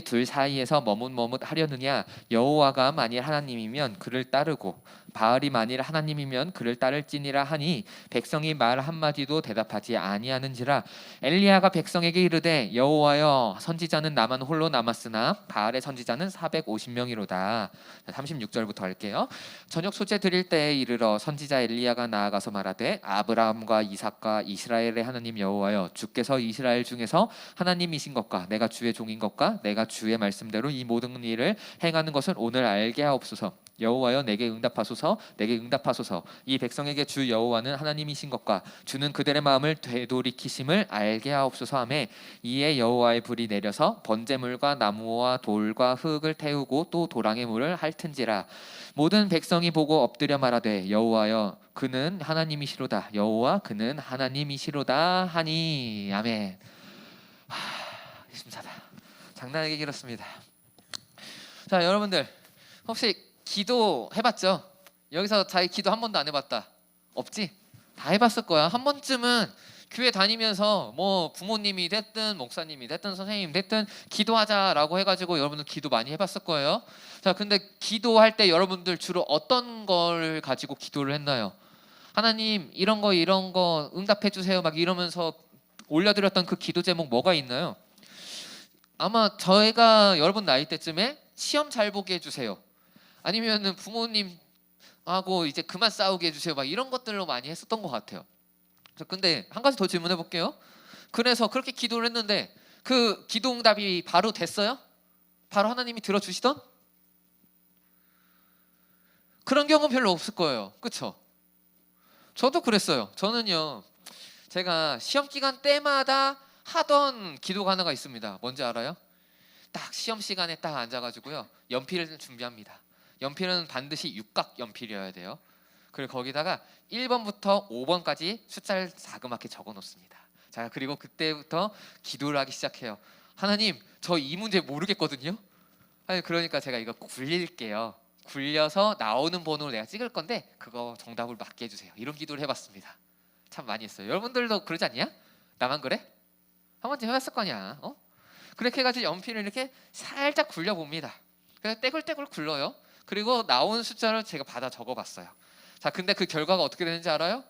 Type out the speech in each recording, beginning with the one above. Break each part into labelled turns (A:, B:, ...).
A: 둘 사이에서 머뭇머뭇하려느냐? 여호와가 만일 하나님이면 그를 따르고 바알이 만일 하나님이면 그를 따를지니라 하니 백성이 말 한마디도 대답하지 아니하는지라. 엘리야가 백성에게 이르되 여호와여, 선지자는 나만 홀로 남았으나 바알의 선지자는 450명이로다. 36절부터 할게요. 저녁 소재 드릴 때에 이르러 선지자 엘리야가 나아가서 말하되 아브라함과 이삭과 이스라엘의 하나님 여호와여, 주께서 이스라엘 중에서 하나님이신 것과 내가 주의 종인 것과 내가 주의 말씀대로 이 모든 일을 행하는 것은 오늘 알게 하옵소서. 여호와여, 내게 응답하소서. 내게 응답하소서. 이 백성에게 주 여호와는 하나님이신 것과 주는 그들의 마음을 되돌이키심을 알게 하옵소서 하매, 이에 여호와의 불이 내려서 번제물과 나무와 돌과 흙을 태우고 또 도랑의 물을 핥은지라. 모든 백성이 보고 엎드려 말하되 여호와여, 그는 하나님이시로다. 여호와, 그는 하나님이시로다 하니. 아멘. 심사다. 장난하게 길었습니다. 자, 여러분들 혹시 기도 해봤죠? 여기서 자기 기도 한 번도 안 해봤다 없지? 다 해봤을 거야. 한 번쯤은 교회 다니면서 뭐 부모님이 됐든 목사님이 됐든 선생님 됐든 기도하자라고 해가지고 여러분들 기도 많이 해봤을 거예요. 자, 근데 기도할 때 여러분들 주로 어떤 걸 가지고 기도를 했나요? 하나님, 이런 거 응답해 주세요 막 이러면서 올려드렸던 그 기도 제목 뭐가 있나요? 아마 저희가 여러분 나이 때쯤에 시험 잘 보게 해주세요, 아니면은 부모님하고 이제 그만 싸우게 해주세요, 막 이런 것들로 많이 했었던 것 같아요. 근데 한 가지 더 질문해 볼게요. 그래서 그렇게 기도를 했는데 그 기도 응답이 바로 됐어요? 바로 하나님이 들어주시던? 그런 경우는 별로 없을 거예요. 그쵸? 저도 그랬어요. 저는요, 제가 시험 기간 때마다 하던 기도가 하나가 있습니다. 뭔지 알아요? 딱 시험 시간에 딱 앉아가지고요, 연필을 준비합니다. 연필은 반드시 육각 연필이어야 돼요. 그리고 거기다가 1번부터 5번까지 숫자를 자그맣게 적어 놓습니다. 자, 그리고 그때부터 기도를 하기 시작해요. 하나님, 저 이 문제 모르겠거든요. 아니, 그러니까 제가 이거 굴릴게요. 굴려서 나오는 번호를 내가 찍을 건데 그거 정답을 맞게 해주세요. 이런 기도를 해봤습니다. 참 많이 했어요. 여러분들도 그러지 않냐? 나만 그래? 한 번쯤 해봤을 거냐? 그렇게 해가지고 연필을 이렇게 살짝 굴려봅니다. 그래서 떼굴떼굴 굴러요. 그리고 나온 숫자를 제가 받아 적어봤어요. 자, 근데 그 결과가 어떻게 되는지 알아요?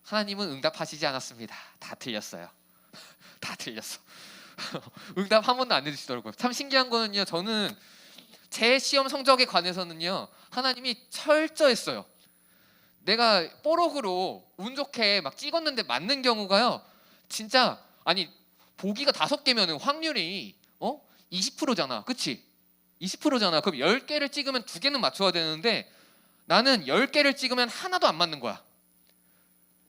A: 하나님은 응답하시지 않았습니다. 다 틀렸어요. 다 틀렸어. 응답 한 번도 안 해주시더라고요. 참 신기한 거는요, 저는 제 시험 성적에 관해서는요, 하나님이 철저했어요. 내가 뽀록으로 운 좋게 막 찍었는데 맞는 경우가요, 진짜, 아니, 보기가 5개면 확률이 20%잖아. 그치? 20%잖아. 그럼 10개를 찍으면 2개는 맞춰야 되는데 나는 10개를 찍으면 하나도 안 맞는 거야.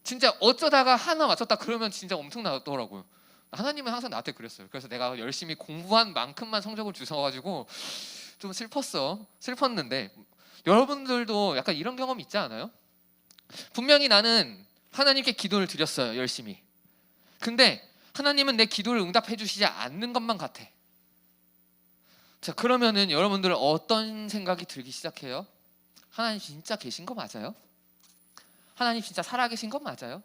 A: 진짜 어쩌다가 하나 맞췄다 그러면 진짜 엄청나더라고요. 하나님은 항상 나한테 그랬어요. 그래서 내가 열심히 공부한 만큼만 성적을 주셔가지고 좀 슬펐는데, 여러분들도 약간 이런 경험 있지 않아요? 분명히 나는 하나님께 기도를 드렸어요, 열심히. 근데 하나님은 내 기도를 응답해 주시지 않는 것만 같아. 자, 그러면은 여러분들은 어떤 생각이 들기 시작해요? 하나님 진짜 계신 거 맞아요? 하나님 진짜 살아계신 건 맞아요?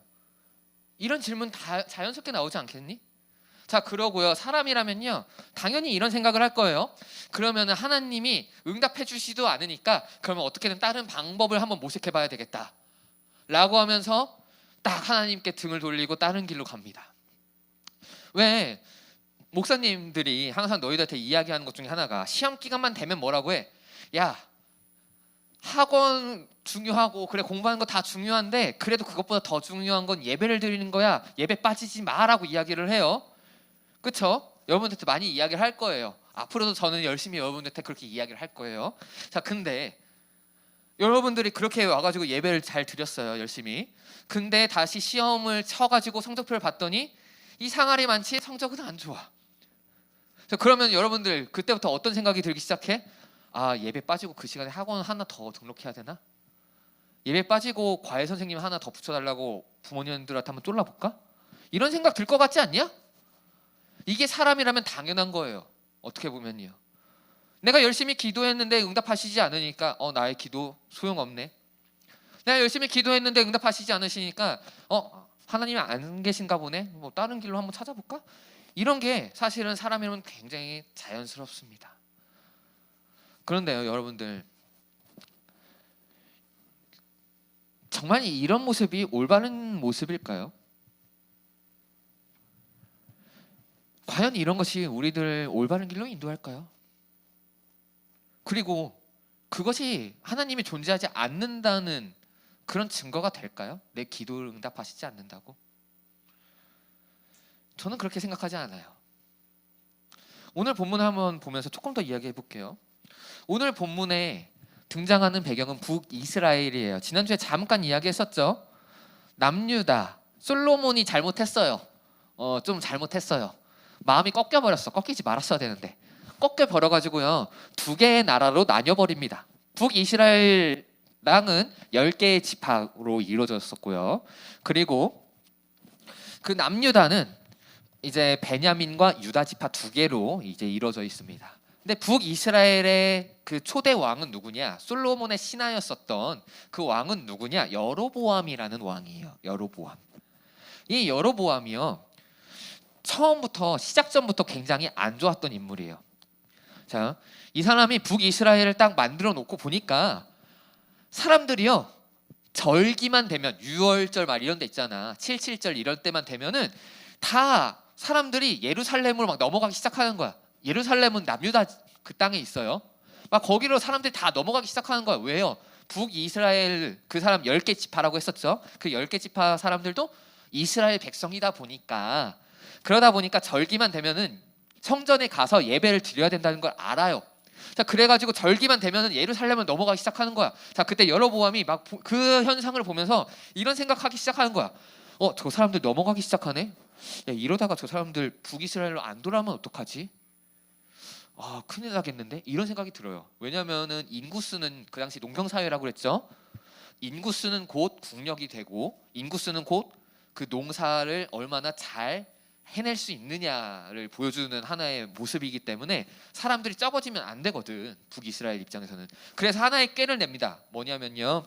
A: 이런 질문 다 자연스럽게 나오지 않겠니? 자, 그러고요, 사람이라면요 당연히 이런 생각을 할 거예요. 그러면 하나님이 응답해 주시도 않으니까 그러면 어떻게든 다른 방법을 한번 모색해 봐야 되겠다 라고 하면서 딱 하나님께 등을 돌리고 다른 길로 갑니다. 왜 목사님들이 항상 너희들한테 이야기하는 것 중에 하나가, 시험 기간만 되면 뭐라고 해? 야, 학원 중요하고 그래 공부하는 거 다 중요한데 그래도 그것보다 더 중요한 건 예배를 드리는 거야. 예배 빠지지 마라고 이야기를 해요. 그쵸? 여러분들한테 많이 이야기를 할 거예요. 앞으로도 저는 열심히 여러분들한테 그렇게 이야기를 할 거예요. 자, 근데 여러분들이 그렇게 와가지고 예배를 잘 드렸어요, 열심히. 근데 다시 시험을 쳐가지고 성적표를 봤더니 이 상할이 많지 성적은 안 좋아. 자, 그러면 여러분들 그때부터 어떤 생각이 들기 시작해? 아, 예배 빠지고 그 시간에 학원 하나 더 등록해야 되나? 예배 빠지고 과외 선생님 하나 더 붙여달라고 부모님들한테 한번 쫄라볼까? 이런 생각 들 것 같지 않냐? 이게 사람이라면 당연한 거예요. 어떻게 보면요, 내가 열심히 기도했는데 응답하시지 않으니까 나의 기도 소용없네. 내가 열심히 기도했는데 응답하시지 않으시니까 하나님이 안 계신가 보네. 뭐 다른 길로 한번 찾아볼까? 이런 게 사실은 사람이면 굉장히 자연스럽습니다. 그런데요, 여러분들, 정말 이런 모습이 올바른 모습일까요? 과연 이런 것이 우리들 올바른 길로 인도할까요? 그리고 그것이 하나님이 존재하지 않는다는 그런 증거가 될까요? 내 기도를 응답하시지 않는다고? 저는 그렇게 생각하지 않아요. 오늘 본문을 한번 보면서 조금 더 이야기해 볼게요. 오늘 본문에 등장하는 배경은 북이스라엘이에요. 지난주에 잠깐 이야기했었죠. 남유다, 솔로몬이 잘못했어요. 좀 잘못했어요. 마음이 꺾여버렸어. 꺾이지 말았어야 되는데 꺾여버려가지고요, 두 개의 나라로 나뉘어버립니다. 북이스라엘 땅은 10개의 지파로 이루어졌었고요. 그리고 그 남유다는 이제 베냐민과 유다 지파 두 개로 이제 이루어져 있습니다. 근데 북이스라엘의 그 초대 왕은 누구냐? 솔로몬의 신하였었던 그 왕은 누구냐? 여로보암이라는 왕이에요. 여로보암. 이 여로보암이요, 처음부터 시작전부터 굉장히 안 좋았던 인물이에요. 자, 이 사람이 북이스라엘을 딱 만들어 놓고 보니까 사람들이요, 절기만 되면 6월절 말 이런 데 있잖아, 7.7절 이럴 때만 되면은 다 사람들이 예루살렘으로 막 넘어가기 시작하는 거야. 예루살렘은 남유다 그 땅에 있어요. 막 거기로 사람들이 다 넘어가기 시작하는 거야. 왜요? 북이스라엘 그 사람 10개 지파라고 했었죠. 그 10개 지파 사람들도 이스라엘 백성이다 보니까, 그러다 보니까 절기만 되면은 성전에 가서 예배를 드려야 된다는 걸 알아요. 자, 그래가지고 절기만 되면은 예루살렘을 넘어가기 시작하는 거야. 자, 그때 여로보암이 막 그 현상을 보면서 이런 생각하기 시작하는 거야. 저 사람들 넘어가기 시작하네. 야, 이러다가 저 사람들 북이스라엘로 안 돌아오면 어떡하지? 큰일 나겠는데? 이런 생각이 들어요. 왜냐하면은 인구수는 그 당시 농경사회라고 그랬죠. 인구수는 곧 국력이 되고, 인구수는 곧 그 농사를 얼마나 잘 해낼 수 있느냐를 보여주는 하나의 모습이기 때문에 사람들이 적어지면 안 되거든, 북이스라엘 입장에서는. 그래서 하나의 꾀를 냅니다. 뭐냐면요,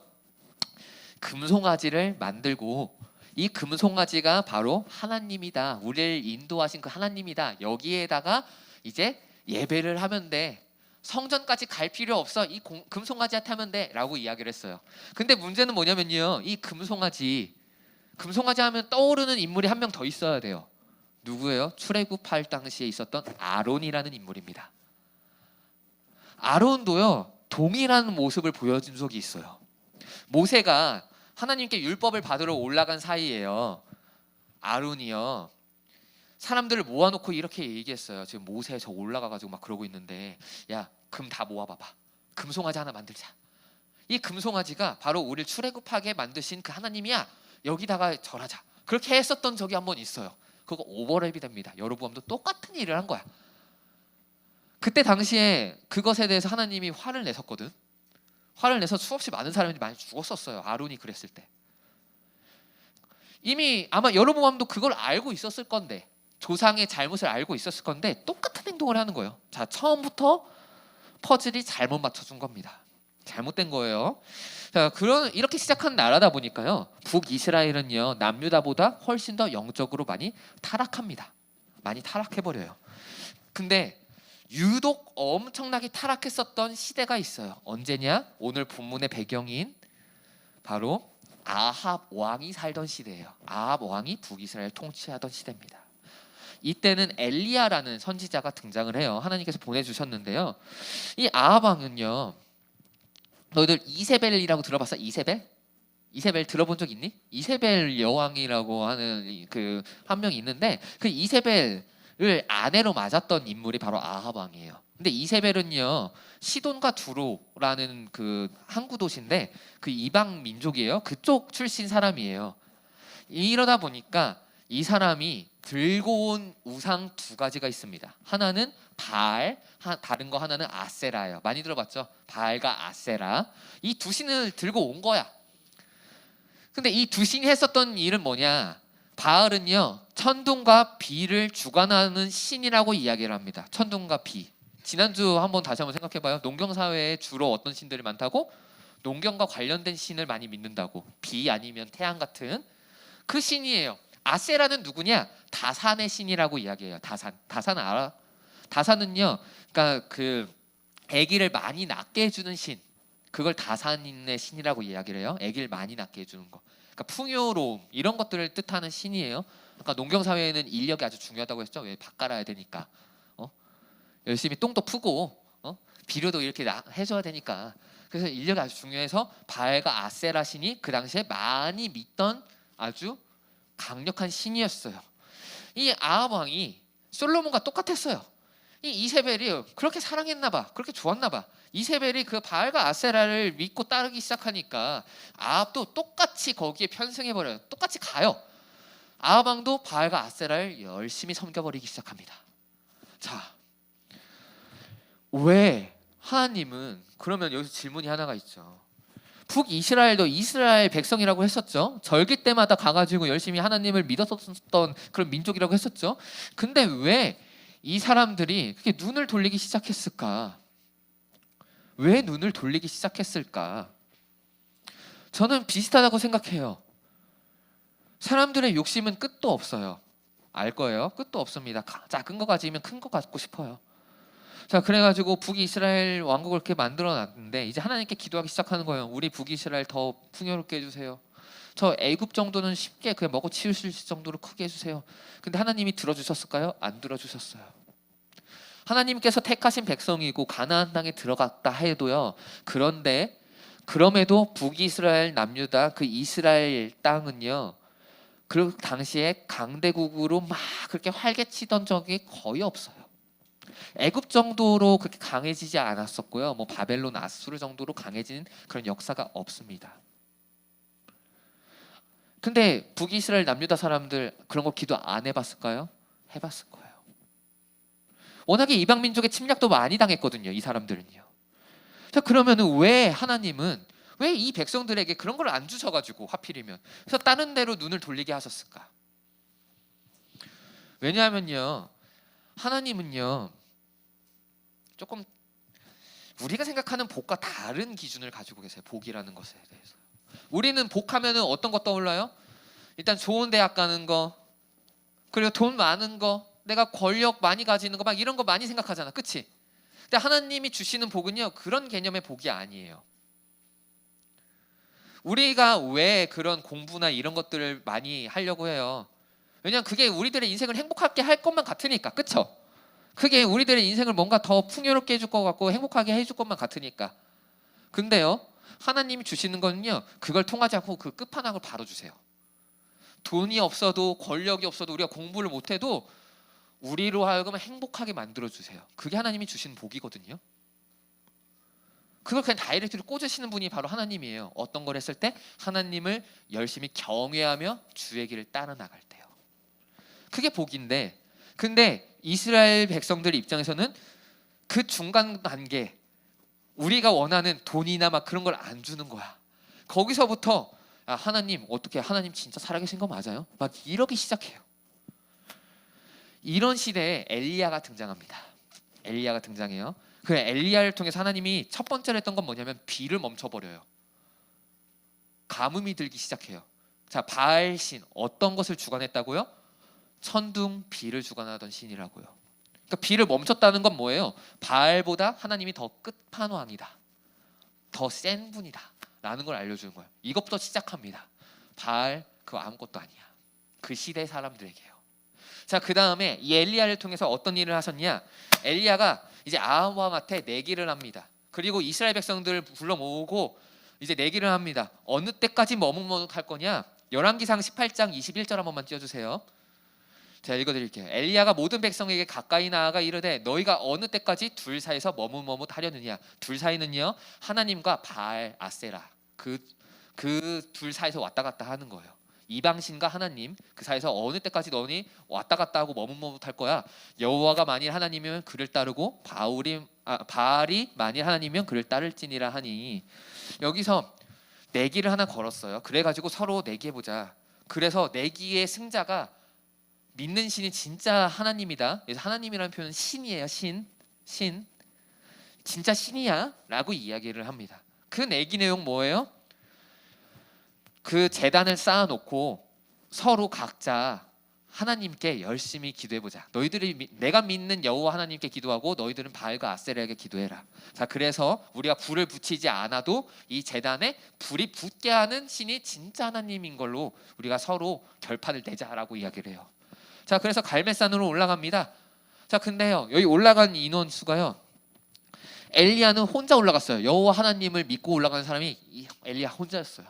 A: 금송아지를 만들고, 이 금송아지가 바로 하나님이다, 우리를 인도하신 그 하나님이다, 여기에다가 이제 예배를 하면 돼, 성전까지 갈 필요 없어, 이 금송아지한테 하면 돼 라고 이야기를 했어요. 근데 문제는 뭐냐면요, 이 금송아지 하면 떠오르는 인물이 한 명 더 있어야 돼요. 누구예요? 출애굽할 당시에 있었던 아론이라는 인물입니다. 아론도요, 동일한 모습을 보여준 적이 있어요. 모세가 하나님께 율법을 받으러 올라간 사이에요, 아론이요, 사람들을 모아놓고 이렇게 얘기했어요. 지금 모세 저 올라가가지고 막 그러고 있는데, 야, 금 다 모아봐봐. 금송아지 하나 만들자. 이 금송아지가 바로 우리를 출애굽하게 만드신 그 하나님이야. 여기다가 절하자. 그렇게 했었던 적이 한 번 있어요. 그거 오버랩이 됩니다. 여로보암도 똑같은 일을 한 거야. 그때 당시에 그것에 대해서 하나님이 화를 내셨거든. 화를 내서 수없이 많은 사람들이 많이 죽었었어요. 아론이 그랬을 때. 이미 아마 여로보암도 그걸 알고 있었을 건데, 조상의 잘못을 알고 있었을 건데 똑같은 행동을 하는 거예요. 자, 처음부터 퍼즐이 잘못 맞춰준 겁니다. 잘못된 거예요. 자, 이렇게 시작한 나라다 보니까요, 북이스라엘은요, 남유다보다 훨씬 더 영적으로 많이 타락합니다. 많이 타락해버려요. 근데 유독 엄청나게 타락했었던 시대가 있어요. 언제냐? 오늘 본문의 배경인 바로 아합 왕이 살던 시대예요. 아합 왕이 북이스라엘 통치하던 시대입니다. 이때는 엘리야라는 선지자가 등장을 해요. 하나님께서 보내주셨는데요, 이 아합 왕은요, 너희들 이세벨이라고 들어봤어? 이세벨 들어본 적 있니? 이세벨 여왕이라고 하는 그 한 명이 있는데, 그 이세벨을 아내로 맞았던 인물이 바로 아합 왕이에요. 근데 이세벨은요, 시돈과 두로라는 그 항구 도시인데 그 이방 민족이에요. 그쪽 출신 사람이에요. 이러다 보니까 이 사람이 들고 온 우상 두 가지가 있습니다. 하나는 바알, 다른 거 하나는 아세라예요. 많이 들어봤죠? 바알과 아세라. 이 두 신을 들고 온 거야. 근데 이 두 신이 했었던 일은 뭐냐? 바알은요, 천둥과 비를 주관하는 신이라고 이야기를 합니다. 천둥과 비. 지난주 한번 다시 한번 생각해봐요. 농경사회에 주로 어떤 신들이 많다고? 농경과 관련된 신을 많이 믿는다고. 비 아니면 태양 같은 그 신이에요. 아세라는 누구냐? 다산의 신이라고 이야기해요. 다산 알아? 다산은요, 그러니까 그 아기를 많이 낳게 해주는 신, 그걸 다산의 신이라고 이야기를 해요. 아기를 많이 낳게 해주는 거. 그러니까 풍요로움 이런 것들을 뜻하는 신이에요. 그러니까 농경 사회에는 인력이 아주 중요하다고 했죠. 왜 밥 갈아야 되니까. 열심히 똥도 푸고 비료도 이렇게 해줘야 되니까. 그래서 인력이 아주 중요해서 바알과 아세라 신이 그 당시에 많이 믿던 아주 강력한 신이었어요. 이 아합 왕이 솔로몬과 똑같았어요. 이 이세벨이 그렇게 사랑했나 봐, 그렇게 좋았나 봐. 이세벨이 그 바알과 아세라를 믿고 따르기 시작하니까 아합도 똑같이 거기에 편승해 버려요. 똑같이 가요. 아합 왕도 바알과 아세라를 열심히 섬겨버리기 시작합니다. 자, 왜 하나님은, 그러면 여기서 질문이 하나가 있죠. 북이스라엘도 이스라엘 백성이라고 했었죠. 절기 때마다 가가지고 열심히 하나님을 믿었던 그런 민족이라고 했었죠. 근데 왜 이 사람들이 그렇게 눈을 돌리기 시작했을까? 왜 눈을 돌리기 시작했을까? 저는 비슷하다고 생각해요. 사람들의 욕심은 끝도 없어요. 알 거예요. 끝도 없습니다. 작은 거 가지면 큰 거 갖고 싶어요. 자, 그래가지고 북이스라엘 왕국을 이렇게 만들어놨는데 이제 하나님께 기도하기 시작하는 거예요. 우리 북이스라엘 더 풍요롭게 해주세요. 저 애굽 정도는 쉽게 그냥 먹어 치울 수 있을 정도로 크게 해주세요. 근데 하나님이 들어주셨을까요? 안 들어주셨어요. 하나님께서 택하신 백성이고 가나안 땅에 들어갔다 해도요. 그런데 그럼에도 북이스라엘 남유다 그 이스라엘 땅은요. 그 당시에 강대국으로 막 그렇게 활개치던 적이 거의 없어요. 애굽 정도로 그렇게 강해지지 않았었고요. 뭐 바벨론, 아수르 정도로 강해지는 그런 역사가 없습니다. 근데 북이스라엘 남유다 사람들 그런 거 기도 안 해봤을까요? 해봤을 거예요. 워낙에 이방 민족의 침략도 많이 당했거든요. 이 사람들은요. 자, 그러면은 왜 하나님은 왜 이 백성들에게 그런 걸 안 주셔가지고 하필이면 그래서 다른 데로 눈을 돌리게 하셨을까? 왜냐하면요, 하나님은요 조금 우리가 생각하는 복과 다른 기준을 가지고 계세요. 복이라는 것에 대해서. 우리는 복하면은 어떤 거 떠올라요? 일단 좋은 대학 가는 거, 그리고 돈 많은 거, 내가 권력 많이 가지는 거, 막 이런 거 많이 생각하잖아. 그치? 근데 하나님이 주시는 복은요 그런 개념의 복이 아니에요. 우리가 왜 그런 공부나 이런 것들을 많이 하려고 해요? 왜냐면 그게 우리들의 인생을 행복하게 할 것만 같으니까. 그쵸? 그게 우리들의 인생을 뭔가 더 풍요롭게 해줄 것 같고 행복하게 해줄 것만 같으니까. 근데요, 하나님이 주시는 거는요 그걸 통하지 않고 그 끝판왕을 바로 주세요. 돈이 없어도 권력이 없어도 우리가 공부를 못해도 우리로 하여금 행복하게 만들어 주세요. 그게 하나님이 주시는 복이거든요. 그걸 그냥 다이렉트로 꽂으시는 분이 바로 하나님이에요. 어떤 걸 했을 때? 하나님을 열심히 경외하며 주의 길을 따라 나갈 때요. 그게 복인데, 근데 이스라엘 백성들 입장에서는 그 중간 단계, 우리가 원하는 돈이나 막 그런 걸 안 주는 거야. 거기서부터 하나님 어떻게, 하나님 진짜 살아계신 거 맞아요? 막 이러기 시작해요. 이런 시대에 엘리야가 등장합니다. 엘리야가 등장해요. 그 엘리야를 통해서 하나님이 첫 번째로 했던 건 뭐냐면 비를 멈춰버려요. 가뭄이 들기 시작해요. 자, 바알신 어떤 것을 주관했다고요? 천둥, 비를 주관하던 신이라고요. 그러니까 비를 멈췄다는 건 뭐예요? 바알보다 하나님이 더 끝판왕이다, 더 센 분이다 라는 걸 알려주는 거예요. 이것부터 시작합니다. 바알 그거 아무것도 아니야. 그 시대 사람들에게요. 자, 그 다음에 이 엘리야를 통해서 어떤 일을 하셨냐? 엘리야가 이제 아합 왕한테 내기를 합니다. 그리고 이스라엘 백성들을 불러 모으고 이제 내기를 합니다. 어느 때까지 머뭇머뭇할 거냐? 열왕기상 18장 21절 한 번만 띄워주세요. 제가 읽어드릴게요. 엘리야가 모든 백성에게 가까이 나아가 이르되 너희가 어느 때까지 둘 사이에서 머뭇머뭇하려느냐? 둘 사이는요 하나님과 바알 아세라 그 둘 사이에서 왔다 갔다 하는 거예요. 이방신과 하나님 그 사이에서 어느 때까지 너니 왔다 갔다 하고 머뭇머뭇할 거야? 여호와가 만일 하나님이면 그를 따르고 바알이 만일 하나님이면 그를 따를지니라 하니, 여기서 내기를 하나 걸었어요. 그래가지고 서로 내기해보자. 그래서 내기의 승자가 믿는 신이 진짜 하나님이다. 그래서 하나님이라는 표현은 신이에요. 신 진짜 신이야 라고 이야기를 합니다. 그 내기 내용 뭐예요? 그 제단을 쌓아놓고 서로 각자 하나님께 열심히 기도해보자. 너희들이 내가 믿는 여호와 하나님께 기도하고 너희들은 바알과 아세라에게 기도해라. 자, 그래서 우리가 불을 붙이지 않아도 이 제단에 불이 붙게 하는 신이 진짜 하나님인 걸로 우리가 서로 결판을 내자라고 이야기를 해요. 자, 그래서 갈멜산으로 올라갑니다. 자, 근데요, 여기 올라간 인원 수가요, 엘리야는 혼자 올라갔어요. 여호와 하나님을 믿고 올라가는 사람이 엘리야 혼자였어요.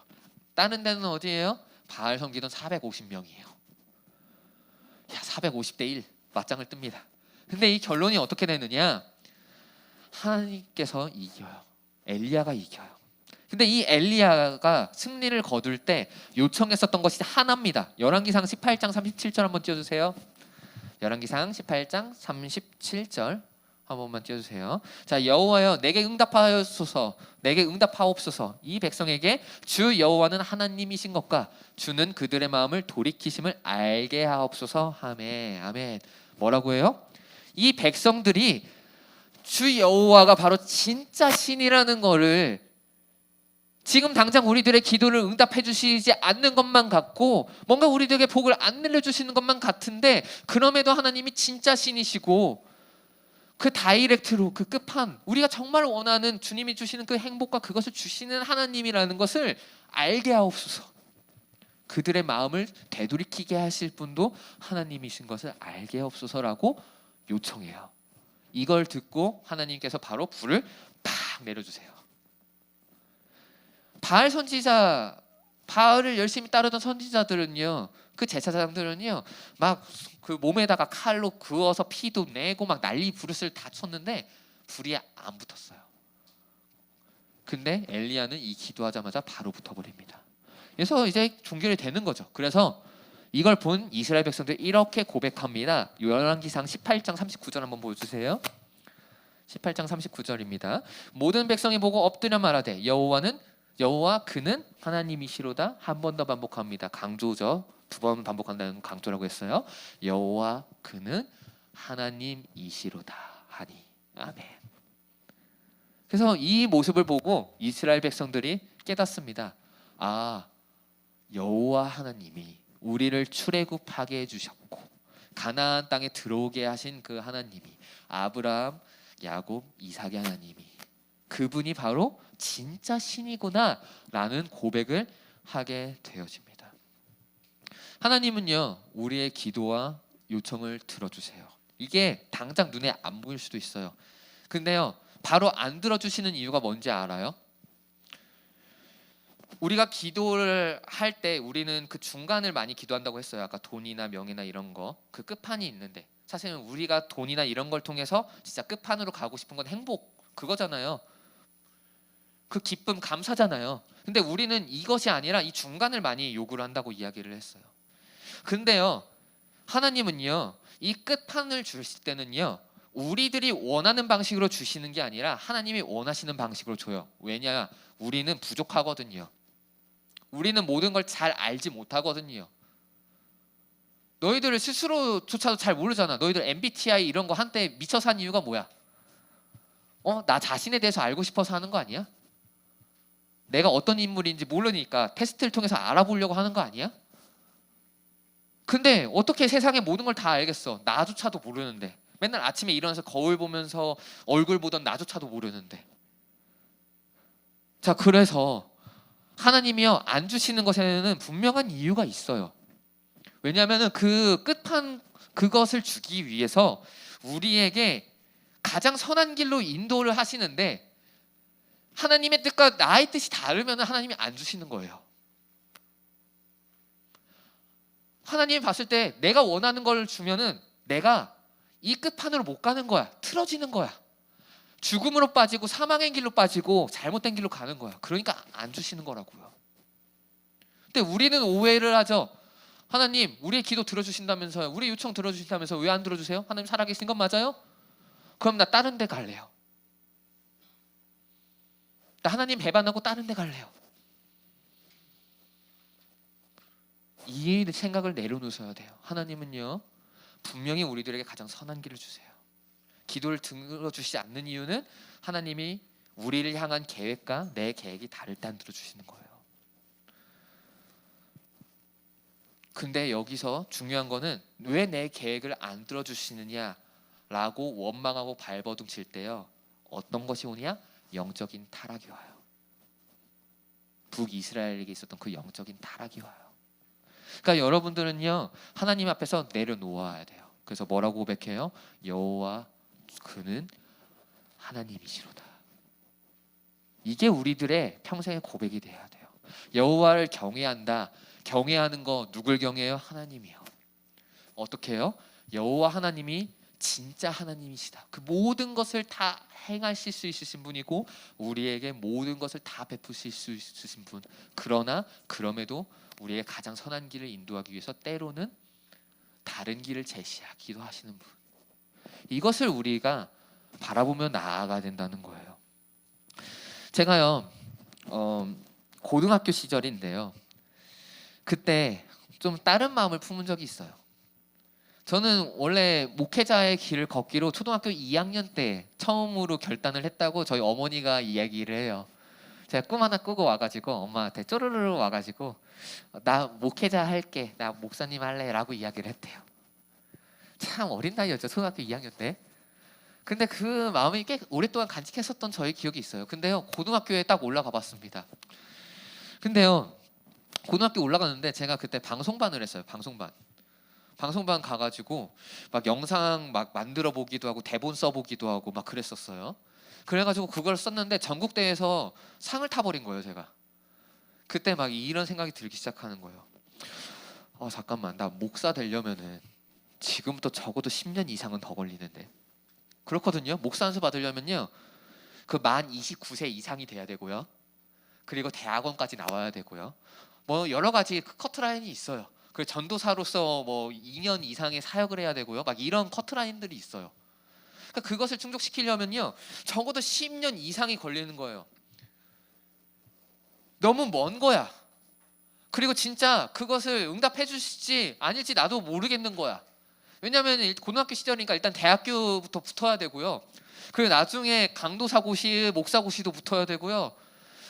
A: 다른 데는 어디예요? 바알 섬기던 450명이에요. 야, 450대 1 맞짱을 뜹니다. 근데 이 결론이 어떻게 되느냐? 하나님께서 이겨요. 엘리야가 이겨요. 근데 이 엘리야가 승리를 거둘 때 요청했었던 것이 하나입니다. 열왕기상 18장 37절 한번 띄워주세요. 열왕기상 18장 37절 한 번만 띄워주세요. 자, 여호와여 내게 응답하옵소서, 내게 응답하옵소서. 이 백성에게 주 여호와는 하나님이신 것과 주는 그들의 마음을 돌이키심을 알게 하옵소서. 아멘. 아멘. 뭐라고 해요? 이 백성들이 주 여호와가 바로 진짜 신이라는 거를 지금 당장 우리들의 기도를 응답해 주시지 않는 것만 같고 뭔가 우리들에게 복을 안 내려주시는 것만 같은데, 그럼에도 하나님이 진짜 신이시고 그 다이렉트로 그 끝판, 우리가 정말 원하는 주님이 주시는 그 행복과 그것을 주시는 하나님이라는 것을 알게 하옵소서. 그들의 마음을 되돌이키게 하실 분도 하나님이신 것을 알게 하옵소서라고 요청해요. 이걸 듣고 하나님께서 바로 불을 팍 내려주세요. 바알 선지자, 바알을 열심히 따르던 선지자들은요, 그 제사장들은요, 막 그 몸에다가 칼로 그어서 피도 내고 막 난리 부르스를 다 쳤는데 불이 안 붙었어요. 근데 엘리야는 이 기도하자마자 바로 붙어버립니다. 그래서 이제 종결이 되는 거죠. 그래서 이걸 본 이스라엘 백성들이 이렇게 고백합니다. 열왕기상 18장 39절 한번 보여주세요. 18장 39절입니다. 모든 백성이 보고 엎드려 말하되 여호와 그는 하나님이시로다. 한 번 더 반복합니다. 강조죠. 두 번 반복한다는 강조라고 했어요. 여호와 그는 하나님이시로다 하니. 아멘. 그래서 이 모습을 보고 이스라엘 백성들이 깨닫습니다. 아, 여호와 하나님이 우리를 출애굽하게 해주셨고 가나안 땅에 들어오게 하신 그 하나님이 아브라함, 야곱, 이삭의 하나님이, 그분이 바로 진짜 신이구나 라는 고백을 하게 되어집니다. 하나님은요, 우리의 기도와 요청을 들어주세요. 이게 당장 눈에 안 보일 수도 있어요. 근데요, 바로 안 들어주시는 이유가 뭔지 알아요? 우리가 기도를 할 때 우리는 그 중간을 많이 기도한다고 했어요. 아까 돈이나 명예나 이런 거, 그 끝판이 있는데 사실은 우리가 돈이나 이런 걸 통해서 진짜 끝판으로 가고 싶은 건 행복, 그거잖아요. 그 기쁨, 감사잖아요. 근데 우리는 이것이 아니라 이 중간을 많이 요구를 한다고 이야기를 했어요. 근데요, 하나님은요, 이 끝판을 주실 때는요, 우리들이 원하는 방식으로 주시는 게 아니라 하나님이 원하시는 방식으로 줘요. 왜냐? 우리는 부족하거든요. 우리는 모든 걸 잘 알지 못하거든요. 너희들 스스로조차도 잘 모르잖아. 너희들 MBTI 이런 거 한때 미쳐 산 이유가 뭐야? 나 자신에 대해서 알고 싶어서 하는 거 아니야? 내가 어떤 인물인지 모르니까 테스트를 통해서 알아보려고 하는 거 아니야? 근데 어떻게 세상의 모든 걸 다 알겠어? 나조차도 모르는데. 맨날 아침에 일어나서 거울 보면서 얼굴 보던 나조차도 모르는데. 자, 그래서 하나님이요, 안 주시는 것에는 분명한 이유가 있어요. 왜냐하면 그 끝판, 그것을 주기 위해서 우리에게 가장 선한 길로 인도를 하시는데, 하나님의 뜻과 나의 뜻이 다르면 하나님이 안 주시는 거예요. 하나님이 봤을 때 내가 원하는 걸 주면은 내가 이 끝판으로 못 가는 거야. 틀어지는 거야. 죽음으로 빠지고 사망의 길로 빠지고 잘못된 길로 가는 거야. 그러니까 안 주시는 거라고요. 근데 우리는 오해를 하죠. 하나님, 우리의 기도 들어주신다면서요. 우리 요청 들어주신다면서 왜 안 들어주세요? 하나님 살아계신 건 맞아요? 그럼 나 다른 데 갈래요. 나 하나님 배반하고 다른 데 갈래요. 이 생각을 내려놓으셔야 돼요. 하나님은요, 분명히 우리들에게 가장 선한 길을 주세요. 기도를 들어주시지 않는 이유는 하나님이 우리를 향한 계획과 내 계획이 다를 때 안 들어주시는 거예요. 근데 여기서 중요한 거는 왜 내 계획을 안 들어주시느냐라고 원망하고 발버둥 칠 때요, 어떤 것이 오냐? 영적인 타락이 와요. 북이스라엘에게 있었던 그 영적인 타락이 와요. 그러니까 여러분들은요, 하나님 앞에서 내려놓아야 돼요. 그래서 뭐라고 고백해요? 여호와 그는 하나님이시로다. 이게 우리들의 평생의 고백이 돼야 돼요. 여호와를 경외한다. 경외하는 거 누굴 경외해요? 하나님이요. 어떻게 해요? 여호와 하나님이 진짜 하나님이시다. 그 모든 것을 다 행하실 수 있으신 분이고 우리에게 모든 것을 다 베푸실 수 있으신 분. 그러나 그럼에도 우리의 가장 선한 길을 인도하기 위해서 때로는 다른 길을 제시하기도 하시는 분. 이것을 우리가 바라보며 나아가야 된다는 거예요. 제가요, 고등학교 시절인데요, 그때 좀 다른 마음을 품은 적이 있어요. 저는 원래 목회자의 길을 걷기로 초등학교 2학년 때 처음으로 결단을 했다고 저희 어머니가 이야기를 해요. 제가 꿈 하나 꾸고 와가지고 엄마한테 쪼르르 와가지고 나 목회자 할게, 나 목사님 할래 라고 이야기를 했대요. 참 어린 나이였죠, 초등학교 2학년 때. 근데 그 마음이 꽤 오랫동안 간직했었던 저의 기억이 있어요. 근데요, 고등학교에 딱 올라가 봤습니다. 근데요, 고등학교 올라가는데 제가 그때 방송반을 했어요. 방송반 가가지고 막 영상 막 만들어 보기도 하고 대본 써보기도 하고 막 그랬었어요. 그래가지고 그걸 썼는데 전국대회에서 상을 타버린 거예요, 제가. 그때 막 이런 생각이 들기 시작하는 거예요. 잠깐만, 나 목사 되려면은 지금부터 적어도 10년 이상은 더 걸리는데. 그렇거든요. 목사 안수 받으려면요, 그 만 29세 이상이 돼야 되고요. 그리고 대학원까지 나와야 되고요. 뭐 여러 가지 커트라인이 있어요. 그 전도사로서 뭐 2년 이상의 사역을 해야 되고요. 막 이런 커트라인들이 있어요. 그러니까 그것을 충족시키려면요, 적어도 10년 이상이 걸리는 거예요. 너무 먼 거야. 그리고 진짜 그것을 응답해 주실지 아닐지 나도 모르겠는 거야. 왜냐하면 고등학교 시절이니까 일단 대학교부터 붙어야 되고요. 그리고 나중에 강도사고시, 목사고시도 붙어야 되고요.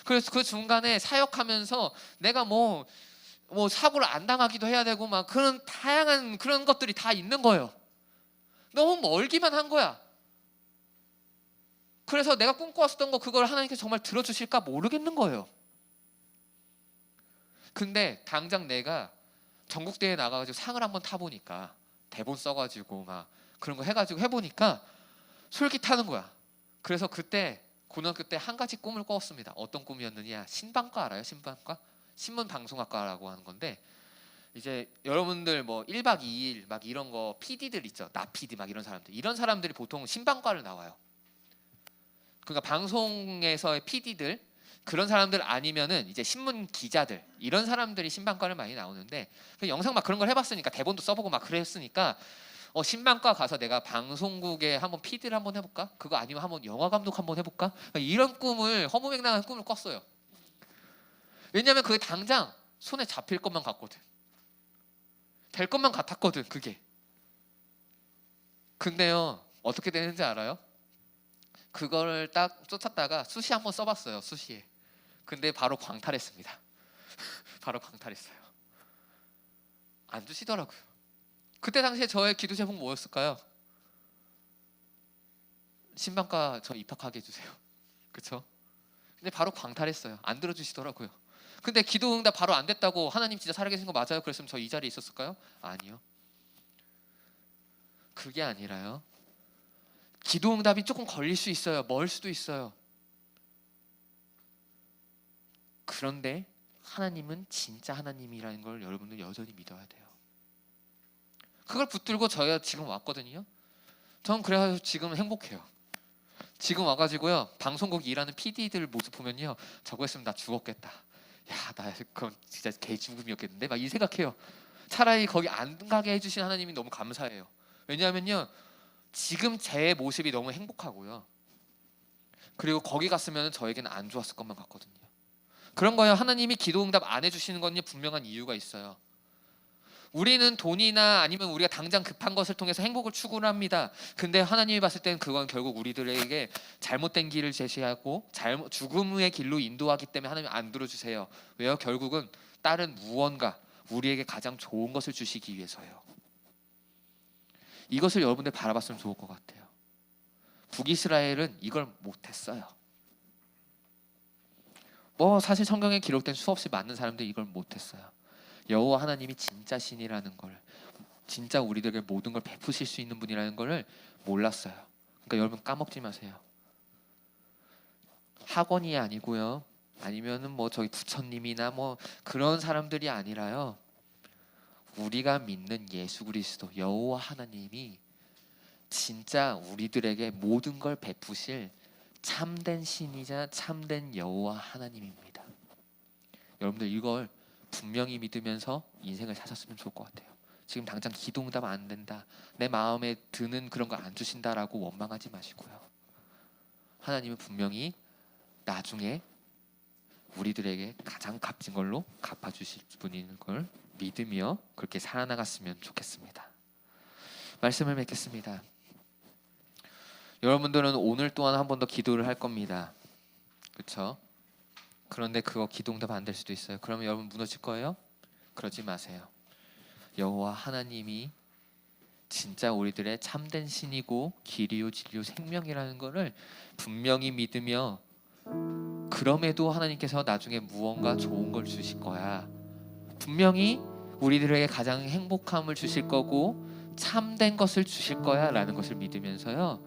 A: 그래서 그 중간에 사역하면서 내가 뭐 사고를 안 당하기도 해야 되고 막 그런 다양한 그런 것들이 다 있는 거예요. 너무 멀기만 한 거야. 그래서 내가 꿈꿔왔었던 거, 그걸 하나님께서 정말 들어주실까 모르겠는 거예요. 근데 당장 내가 전국대회에 나가가지고 상을 한번 타보니까, 대본 써가지고 막 그런 거 해가지고 해보니까 솔깃하는 거야. 그래서 그때 고등학교 때 한 가지 꿈을 꿔왔습니다. 어떤 꿈이었느냐? 신방과 알아요? 신방과? 신문방송학과라고 하는 건데, 이제 여러분들 뭐 1박 2일 막 이런 거 PD들 있죠. 나 PD 막 이런 사람들이 보통 신방과를 나와요. 그러니까 방송에서의 PD들, 그런 사람들 아니면은 이제 신문 기자들, 이런 사람들이 신방과를 많이 나오는데, 그 영상 막 그런 걸 해봤으니까, 대본도 써보고 막 그랬으니까 신방과 가서 내가 방송국에 한번 PD를 한번 해볼까? 그거 아니면 한번 영화 감독 한번 해볼까? 이런 꿈을, 허무맹랑한 꿈을 꿨어요. 왜냐하면 그게 당장 손에 잡힐 것만 같거든. 될 것만 같았거든, 그게. 근데요, 어떻게 되는지 알아요? 그걸 딱 쫓았다가 수시 한번 써봤어요, 수시에. 근데 바로 광탈했습니다. 바로 광탈했어요. 안 주시더라고요. 그때 당시에 저의 기도 제목 뭐였을까요? 신방과 저 입학하게 해주세요. 그쵸? 근데 바로 광탈했어요. 안 들어주시더라고요. 근데 기도 응답 바로 안 됐다고 하나님 진짜 살아계신 거 맞아요? 그랬으면 저 이 자리에 있었을까요? 아니요. 그게 아니라요, 기도 응답이 조금 걸릴 수 있어요. 멀 수도 있어요. 그런데 하나님은 진짜 하나님이라는 걸 여러분들 여전히 믿어야 돼요. 그걸 붙들고 저희가 지금 왔거든요. 전 그래가지고 지금 행복해요. 지금 와가지고요, 방송국 일하는 PD들 모습 보면요, 저거 했으면 나 죽었겠다. 야, 나 그건 진짜 개 죽음이었겠는데 막 이 생각해요. 차라리 거기 안 가게 해주신 하나님이 너무 감사해요. 왜냐하면요, 지금 제 모습이 너무 행복하고요, 그리고 거기 갔으면 저에게는 안 좋았을 것만 같거든요. 그런 거예요. 하나님이 기도 응답 안 해주시는 건요, 분명한 이유가 있어요. 우리는 돈이나 아니면 우리가 당장 급한 것을 통해서 행복을 추구를 합니다. 근데 하나님이 봤을 때는 그건 결국 우리들에게 잘못된 길을 제시하고 죽음의 길로 인도하기 때문에 하나님 안 들어주세요. 왜요? 결국은 다른 무언가, 우리에게 가장 좋은 것을 주시기 위해서요. 이것을 여러분들 바라봤으면 좋을 것 같아요. 북이스라엘은 이걸 못했어요. 사실 성경에 기록된 수없이 많은 사람들이 이걸 못했어요. 여호와 하나님이 진짜 신이라는 걸, 진짜 우리들에게 모든 걸 베푸실 수 있는 분이라는 걸 몰랐어요. 그러니까 여러분 까먹지 마세요. 학원이 아니고요, 아니면은 저기 부처님이나 그런 사람들이 아니라요, 우리가 믿는 예수 그리스도 여호와 하나님이 진짜 우리들에게 모든 걸 베푸실 참된 신이자 참된 여호와 하나님입니다. 여러분들 이걸 분명히 믿으면서 인생을 사셨으면 좋을 것 같아요. 지금 당장 기도응답 안 된다, 내 마음에 드는 그런 거 안 주신다라고 원망하지 마시고요. 하나님은 분명히 나중에 우리들에게 가장 값진 걸로 갚아주실 분인 걸 믿으며 그렇게 살아나갔으면 좋겠습니다. 말씀을 맺겠습니다. 여러분들은 오늘 또한 한 번 더 기도를 할 겁니다. 그렇죠? 그런데 그거 기도응답 안 될 수도 있어요. 그러면 여러분 무너질 거예요? 그러지 마세요. 여호와 하나님이 진짜 우리들의 참된 신이고 길이요 진리요 생명이라는 것을 분명히 믿으며, 그럼에도 하나님께서 나중에 무언가 좋은 걸 주실 거야, 분명히 우리들에게 가장 행복함을 주실 거고 참된 것을 주실 거야 라는 것을 믿으면서요,